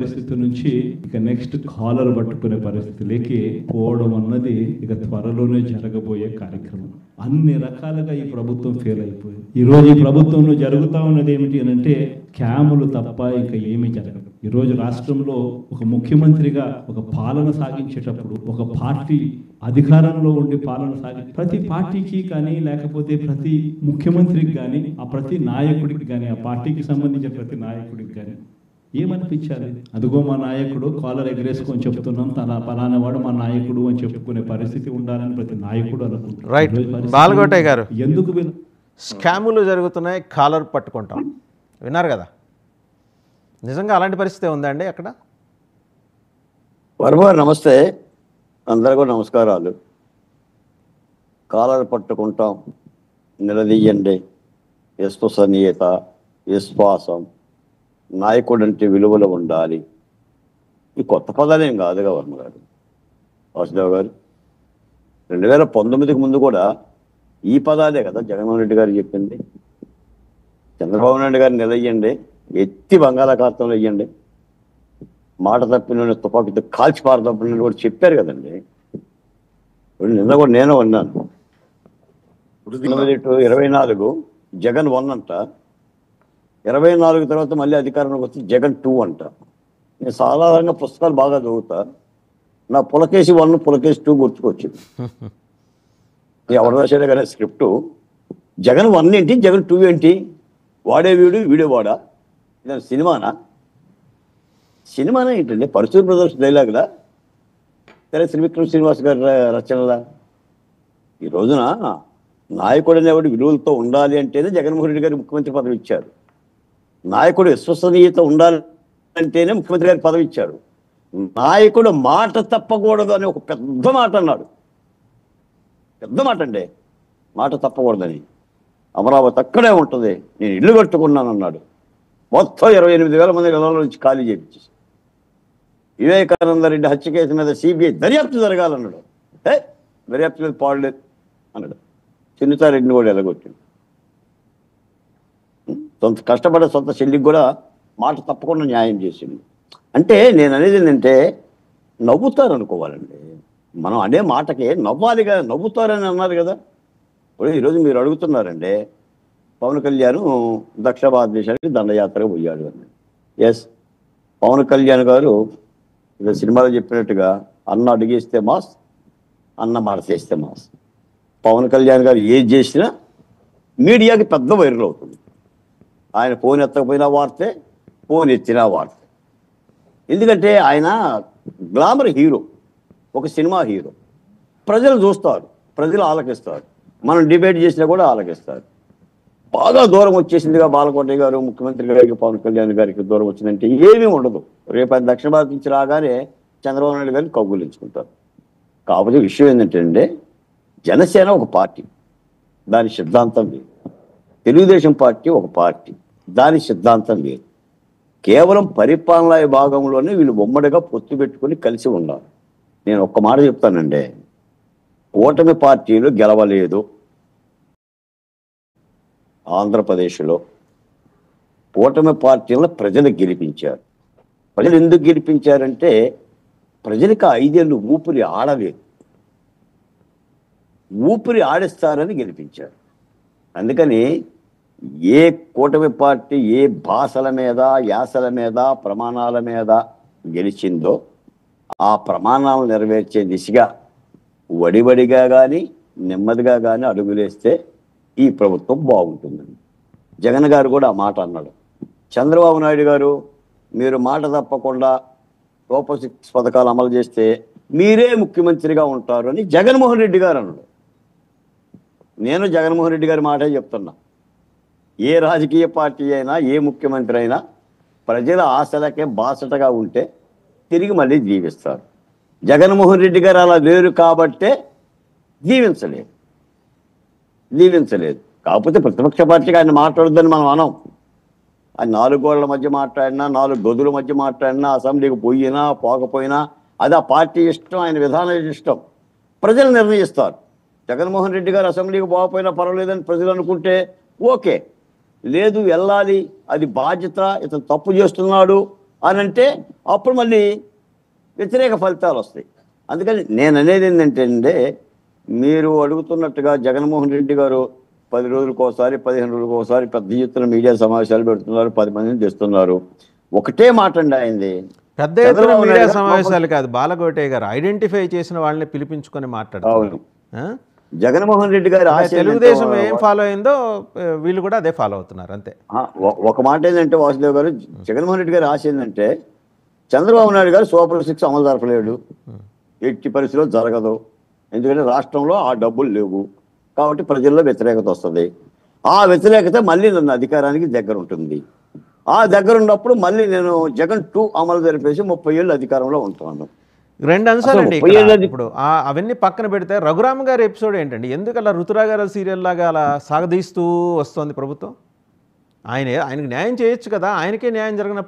పరిస్థితి నుంచి ఇక నెక్స్ట్ కాలర్ పట్టుకునే పరిస్థితిలోకి పోవడం అన్నది ఇక త్వరలోనే జరగబోయే కార్యక్రమం. అన్ని రకాలుగా ఈ ప్రభుత్వం ఫెయిల్ అయిపోయింది. ఈరోజు ఈ ప్రభుత్వంలో జరుగుతూ ఉన్నది ఏమిటి అని అంటే క్యాములు తప్ప ఇంకా ఏమీ జరగదు. ఈరోజు రాష్ట్రంలో ఒక ముఖ్యమంత్రిగా ఒక పాలన సాగించేటప్పుడు ఒక పార్టీ అధికారంలో ఉండి పాలన ప్రతి పార్టీకి కానీ లేకపోతే ప్రతి ముఖ్యమంత్రికి కానీ ఆ ప్రతి నాయకుడికి కానీ ఆ పార్టీకి సంబంధించిన ప్రతి నాయకుడికి కానీ ఏమనిపించాలి? అదిగో మా నాయకుడు కాలర్ ఎగరేసుకొని చెప్తున్నాం, తన పలానా వాడు మా నాయకుడు అని చెప్పుకునే పరిస్థితి ఉండాలని ప్రతి నాయకుడు అనుకుంటారు. రైట్. బాలకోటయ్య గారు, ఎందుకు స్కాములు జరుగుతున్నాయి, కాలర్ పట్టుకుంటాం విన్నారు కదా, నిజంగా అలాంటి పరిస్థితి ఉందా అండి అక్కడ? వర్మ నమస్తే, అందరికీ నమస్కారాలు. కాలర్ పట్టుకుంటాం, నిలదీయండి, విశ్వసనీయత, విశ్వాసం, నాయకుడు అంటే విలువలు ఉండాలి. ఈ కొత్త పదాలేం కాదుగా వర్మ గారు, వాసుదేవ్ గారు. 2019కి ముందు కూడా ఈ పదాలే కదా జగన్మోహన్ రెడ్డి గారు చెప్పింది. చంద్రబాబు నాయుడు గారు నిలయ్యండి, ఎత్తి బంగాళాఖాతంలో వెయ్యండి, మాట తప్పిన తుపాకీతో కాల్చి పారదప్పిన కూడా చెప్పారు కదండి. నిన్న కూడా నేను విన్నాను. 24 జగన్ 1 అంట, 24 తర్వాత మళ్ళీ అధికారంలోకి వస్తే జగన్ 2 అంట. నేను సాధారణంగా పుస్తకాలు బాగా చదువుతా, నా పులకేసి 1 పులకేసి 2 గుర్తుకొచ్చింది. ఎవరు రాశాడే కదా స్క్రిప్టు, జగన్ 1 ఏంటి, జగన్ 2 ఏంటి, వాడే వీడు వీడే వాడా, ఇదే సినిమానా ఏంటండి? పరశుర బ్రదర్స్ డైలాగులా, త్రివిక్రమ్ శ్రీనివాస్ గారి రచనలా? ఈ రోజున నాయకుడు అనేవాడు విలువలతో ఉండాలి అంటేనే జగన్మోహన్ రెడ్డి గారు ముఖ్యమంత్రి పదవి ఇచ్చారు. నాయకుడు విశ్వసనీయత ఉండాలంటేనే ముఖ్యమంత్రి గారికి పదవి ఇచ్చారు. నాయకుడు మాట తప్పకూడదు అని ఒక పెద్ద మాట అన్నాడు. పెద్ద మాట అండి, మాట తప్పకూడదని. అమరావతి అక్కడే ఉంటుంది, నేను ఇల్లు కట్టుకున్నాను అన్నాడు. మొత్తం 28,000 మంది ఇళ్ల నుంచి ఖాళీ చేయించేసి, వివేకానంద రెడ్డి హత్య కేసు మీద సిబిఐ దర్యాప్తు జరగాలన్నాడు. దర్యాప్తు మీద పాడలేదు అన్నాడు. చిన్నితారెడ్డిని కూడా ఎలగొట్టింది. సొంత కష్టపడే సొంత చెల్లికి కూడా మాట తప్పకుండా న్యాయం చేసింది. అంటే నేను అనేది ఏంటంటే నవ్వుతారు అనుకోవాలండి. మనం అనే మాటకి నవ్వాలిగా, నవ్వుతారని అన్నారు కదా. ఇప్పుడు ఈరోజు మీరు అడుగుతున్నారండి, పవన్ కళ్యాణ్ దక్షిణ భారతదేశానికి దండయాత్రకు పోయాడు అని. ఎస్, పవన్ కళ్యాణ్ గారు ఇక సినిమాలో చెప్పినట్టుగా అన్న అడిగేస్తే మాస్, అన్న మాట చేస్తే మాస్. పవన్ కళ్యాణ్ గారు ఏది చేసినా మీడియాకి పెద్ద వైరల్ అవుతుంది. ఆయన ఫోన్ ఎత్తకపోయినా వార్తే, ఫోన్ ఎత్తినా వార్తే. ఎందుకంటే ఆయన గ్లామర్ హీరో, ఒక సినిమా హీరో. ప్రజలు చూస్తారు, ప్రజలు ఆలకిస్తారు, మనం డిబేట్ చేసినా కూడా ఆలకిస్తారు. బాగా దూరం వచ్చేసిందిగా బాలకోటయ్య గారు ముఖ్యమంత్రి గారికి, పవన్ కళ్యాణ్ గారికి దూరం వచ్చిందంటే ఏమీ ఉండదు. రేపు ఆయన దక్షిణ భారత్ నుంచి రాగానే చంద్రబాబు నాయుడు గారిని కౌగులించుకుంటారు. కాకపోతే విషయం ఏంటంటే అండి, జనసేన ఒక పార్టీ, దాని సిద్ధాంతం లేదు. తెలుగుదేశం పార్టీ ఒక పార్టీ, దాని సిద్ధాంతం లేదు. కేవలం పరిపాలనా విభాగంలోనే వీళ్ళు ఉమ్మడిగా పొత్తు పెట్టుకుని కలిసి ఉన్నారు. నేను ఒక్క మాట చెప్తానండి, కూటమి పార్టీలు గెలవలేదు ఆంధ్రప్రదేశ్లో. కూటమి పార్టీలను ప్రజలు గెలిపించారు. ప్రజలు ఎందుకు గెలిపించారంటే ప్రజలకు 5 ఏళ్ళు ఊపిరి ఆడలేదు, ఊపిరి ఆడిస్తారని గెలిపించారు. అందుకని ఏ కూటమి పార్టీ ఏ భాషల మీద, యాసల మీద, ప్రమాణాల మీద గెలిచిందో ఆ ప్రమాణాలను నెరవేర్చే దిశగా వడివడిగా కానీ నెమ్మదిగా కానీ అడుగులేస్తే ఈ ప్రభుత్వం బాగుంటుందండి. జగన్ గారు కూడా ఆ మాట అన్నాడు. చంద్రబాబు నాయుడు గారు మీరు మాట తప్పకుండా సూపర్ 6 పథకాలు అమలు చేస్తే మీరే ముఖ్యమంత్రిగా ఉంటారు అని జగన్మోహన్ రెడ్డి గారు అన్నాడు. నేను జగన్మోహన్ రెడ్డి గారి మాటే చెప్తున్నా, ఏ రాజకీయ పార్టీ అయినా, ఏ ముఖ్యమంత్రి అయినా ప్రజల ఆశలకే బాసటగా ఉంటే తిరిగి మళ్ళీ జీవిస్తారు. జగన్మోహన్ రెడ్డి గారు అలా లేరు కాబట్టే జీవించలేదు. కాకపోతే ప్రతిపక్ష పార్టీగా ఆయన మాట్లాడొద్దని మనం అనం. ఆయన 4 గోడల మధ్య మాట్లాడినా, 4 గదుల మధ్య మాట్లాడినా, అసెంబ్లీకి పోయినా పోకపోయినా అది ఆ పార్టీ ఇష్టం, ఆయన విధానం ఇష్టం, ప్రజలు నిర్ణయిస్తారు. జగన్మోహన్ రెడ్డి గారు అసెంబ్లీకి పోకపోయినా పర్వాలేదని ప్రజలు అనుకుంటే ఓకే, లేదు వెళ్ళాలి, అది బాధ్యత, ఇతను తప్పు చేస్తున్నాడు అని అంటే అప్పుడు మళ్ళీ వ్యతిరేక ఫలితాలు వస్తాయి. అందుకని నేను అనేది ఏంటంటే అండి, మీరు అడుగుతున్నట్టుగా జగన్మోహన్ రెడ్డి గారు 10 రోజులకు ఒకసారి 15 రోజులకు ఒకసారి పెద్ద ఎత్తున మీడియా సమావేశాలు పెడుతున్నారు, 10 మందిని తెస్తున్నారు. ఒకటే మాట అండి ఆయనది, పెద్ద ఎత్తున మీడియా సమావేశాలు కాదు, బాలకోటయ్య గారు ఐడెంటిఫై చేసిన వాళ్ళని పిలిపించుకొని మాట్లాడతారు. జగన్మోహన్ రెడ్డి గారు తెలుగుదేశం ఏం ఫాలో అయిందో వీళ్ళు కూడా అదే ఫాలో అవుతున్నారు అంతే. ఒక మాట ఏంటంటే వాసుదేవ్ గారు, జగన్మోహన్ రెడ్డి గారి ఆశ ఏంటంటే చంద్రబాబు నాయుడు గారు సూపర్ 6 అమలు జరపలేడు, ఎట్టి పరిస్థితిలో జరగదు, ఎందుకంటే రాష్ట్రంలో ఆ డబ్బులు లేవు కాబట్టి ప్రజల్లో వ్యతిరేకత వస్తుంది. ఆ వ్యతిరేకత మళ్ళీ నన్ను అధికారానికి దగ్గర ఉంటుంది. ఆ దగ్గర ఉన్నప్పుడు మళ్ళీ నేను జగన్ 2 అమలు జరిపేసి 30 ఏళ్ళు అధికారంలో ఉంటాను. 2 అంశాలండి ఇప్పుడు. అవన్నీ పక్కన పెడితే రఘురామ గారి ఎపిసోడ్ ఏంటండి? ఎందుకు అలా రుతురాగార సీరియల్ లాగా అలా సాగదీస్తూ వస్తుంది ప్రభుత్వం? ఆయనకి న్యాయం చేయొచ్చు కదా, ఆయనకే న్యాయం జరగనప్పుడు